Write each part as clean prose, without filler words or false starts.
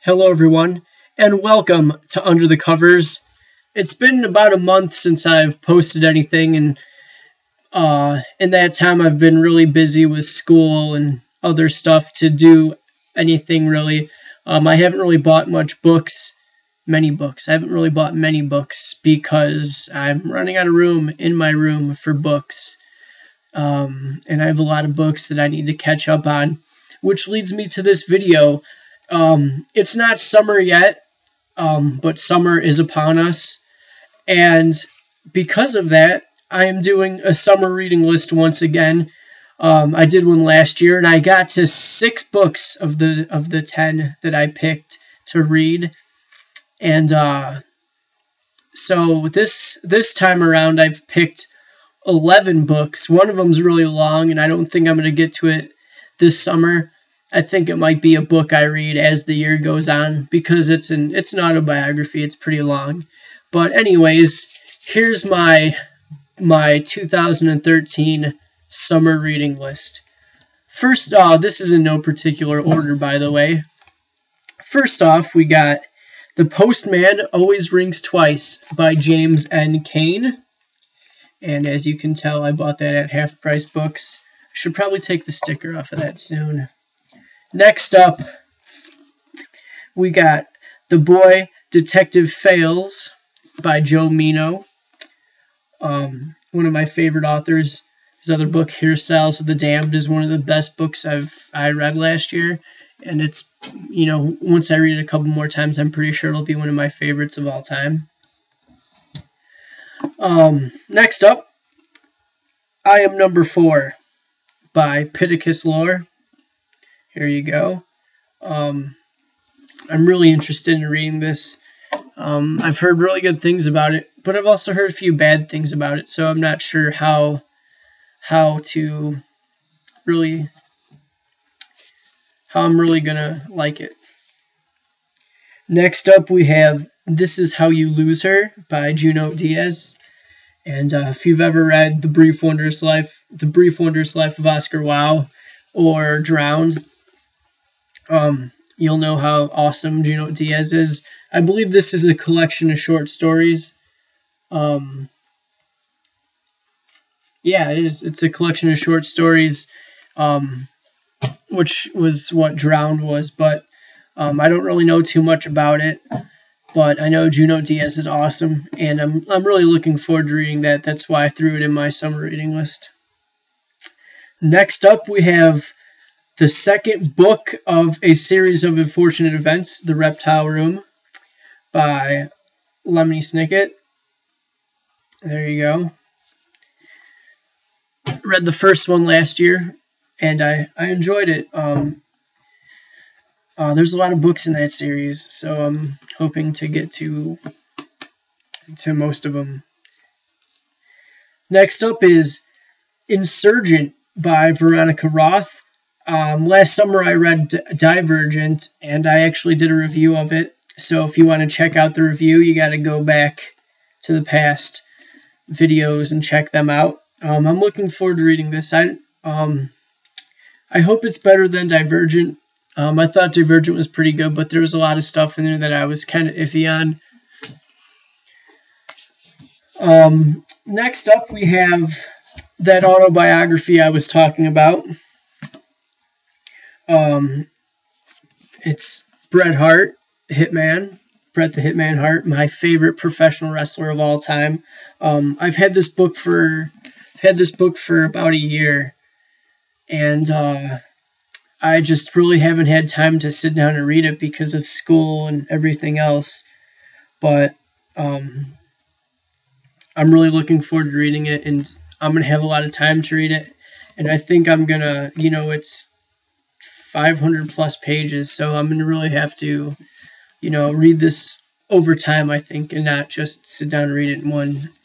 Hello, everyone, and welcome to Under the Covers. It's been about a month since I've posted anything, and in that time, I've been really busy with school and other stuff to do anything really. I haven't really bought many books. I haven't really bought many books because I'm running out of room in my room for books, and I have a lot of books that I need to catch up on, which leads me to this video. It's not summer yet, but summer is upon us, and because of that, I am doing a summer reading list once again. I did one last year, and I got to 6 books of the 10 that I picked to read, and so this time around, I've picked 11 books. One of them's really long, and I don't think I'm going to get to it this summer. I think it might be a book I read as the year goes on because it's an autobiography. It's pretty long. But anyways, here's my 2013 summer reading list. First, this is in no particular order, by the way. First off, we got The Postman Always Rings Twice by James N. Cain. And as you can tell, I bought that at Half Price Books. I should probably take the sticker off of that soon. Next up, we got The Boy Detective Fails by Joe Meno. One of my favorite authors. His other book, Hairstyles of the Damned, is one of the best books I read last year. And it's, once I read it a couple more times, I'm pretty sure it'll be one of my favorites of all time. Next up, I Am Number 4 by Pittacus Lore. Here you go. I'm really interested in reading this. I've heard really good things about it, but I've also heard a few bad things about it, so I'm not sure how I'm really gonna like it. Next up, we have This Is How You Lose Her by Junot Diaz. And if you've ever read The Brief Wondrous Life of Oscar Wilde, or Drowned, you'll know how awesome Junot Diaz is. I believe this is a collection of short stories. Yeah, it is. It's a collection of short stories, which was what Drowned was, but I don't really know too much about it. But I know Junot Diaz is awesome, and I'm really looking forward to reading that. That's why I threw it in my summer reading list. Next up, we have the second book of a series of unfortunate events, The Reptile Room by Lemony Snicket. There you go. Read the first one last year, and I enjoyed it. There's a lot of books in that series, so I'm hoping to get to most of them. Next up is Insurgent by Veronica Roth. Last summer I read Divergent, and I actually did a review of it. So if you want to check out the review, you got to go back to the past videos and check them out. I'm looking forward to reading this. I hope it's better than Divergent. I thought Divergent was pretty good, but there was a lot of stuff in there that I was kind of iffy on. Next up, we have that autobiography I was talking about. It's Bret Hart, Hitman. Bret the Hitman Hart, my favorite professional wrestler of all time. I've had this book for about a year, and I just really haven't had time to sit down and read it because of school and everything else. But I'm really looking forward to reading it, and I'm going to have a lot of time to read it. And I think I'm going to, it's 500 plus pages, so I'm going to really have to, read this over time, I think, and not just sit down and read it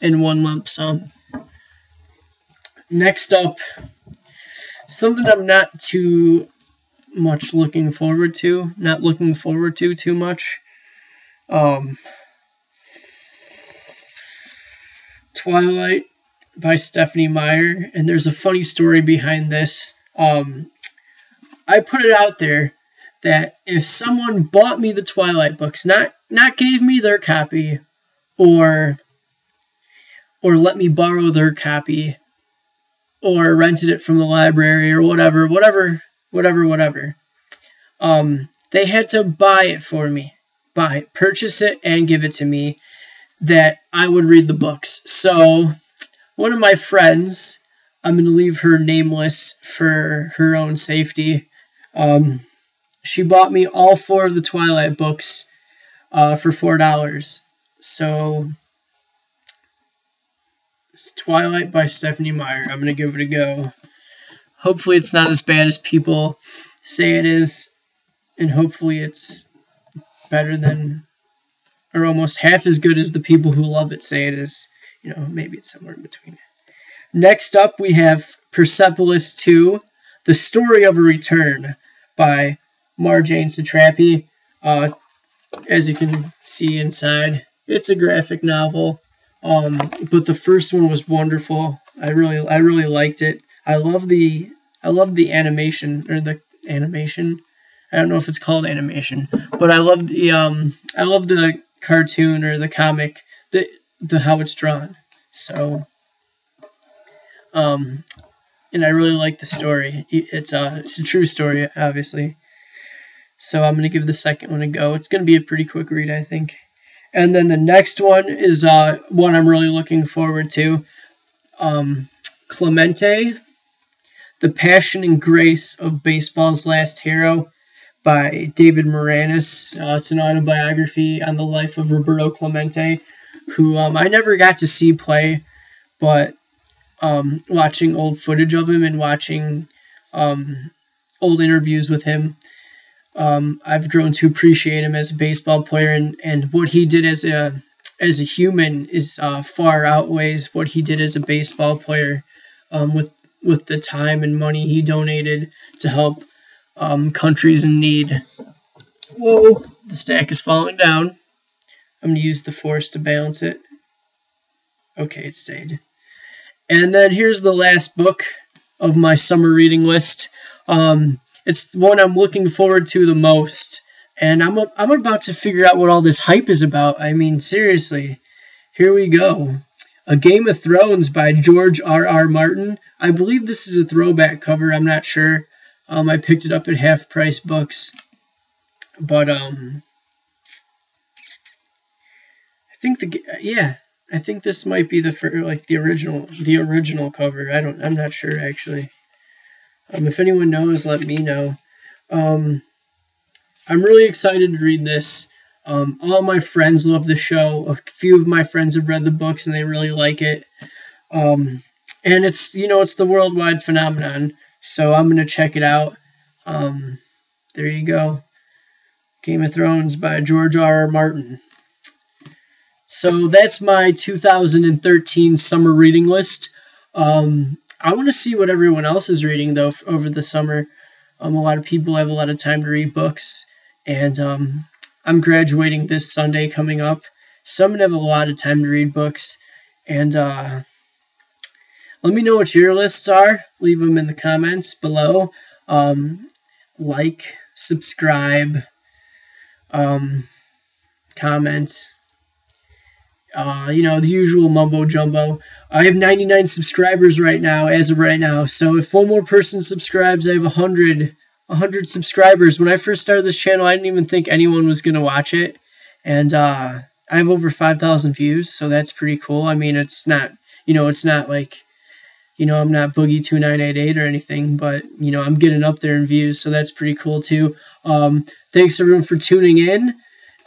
in one lump sum. Next up, something I'm not too much looking forward to. Not looking forward to too much. Twilight by Stephenie Meyer, and there's a funny story behind this. I put it out there that if someone bought me the Twilight books, not gave me their copy, or let me borrow their copy, or rented it from the library, or whatever, they had to buy it for me, purchase it and give it to me, that I would read the books. So one of my friends, I'm going to leave her nameless for her own safety, she bought me all 4 of the Twilight books for $4. So it's Twilight by Stephenie Meyer. I'm going to give it a go. Hopefully it's not as bad as people say it is, and hopefully it's better than, or almost half as good as the people who love it say it is. Maybe it's somewhere in between. Next up, we have Persepolis 2, The Story of a Return by Marjane Satrapi. As you can see inside, it's a graphic novel, but the first one was wonderful. I really liked it. I love the animation, or the animation. I don't know if it's called animation, but I love the cartoon or the comic, the how it's drawn. So, and I really like the story. It's a true story, obviously. So I'm going to give the second one a go. It's going to be a pretty quick read, I think. And then the next one is one I'm really looking forward to. Clemente, The Passion and Grace of Baseball's Last Hero by David Moranis. It's an autobiography on the life of Roberto Clemente, who I never got to see play, but watching old footage of him and watching old interviews with him, I've grown to appreciate him as a baseball player, and what he did as a human is far outweighs what he did as a baseball player, with the time and money he donated to help countries in need. Whoa, the stack is falling down. I'm going to use the force to balance it. Okay, it stayed. And then here's the last book of my summer reading list. It's the one I'm looking forward to the most, and I'm about to figure out what all this hype is about. I mean, seriously, here we go. A Game of Thrones by George R.R. Martin. I believe this is a throwback cover. I'm not sure. I picked it up at Half Price Books, but I think I think this might be the original cover. I'm not sure actually. If anyone knows, let me know. I'm really excited to read this. All my friends love the show. A few of my friends have read the books and they really like it. And it's the worldwide phenomenon. So I'm gonna check it out. There you go. Game of Thrones by George R.R. Martin. So that's my 2013 summer reading list. I want to see what everyone else is reading, though, over the summer. A lot of people have a lot of time to read books, and I'm graduating this Sunday coming up, so I'm going to have a lot of time to read books. And let me know what your lists are. Leave them in the comments below. Like, subscribe, comment. The usual mumbo jumbo. I have 99 subscribers right now, as of right now. So if one more person subscribes, I have 100 subscribers. When I first started this channel, I didn't even think anyone was going to watch it. And I have over 5,000 views, so that's pretty cool. I mean, it's not like, I'm not Boogie2988 or anything, but, I'm getting up there in views, so that's pretty cool too. Thanks everyone for tuning in.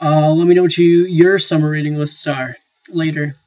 Let me know what your summer reading lists are. Later.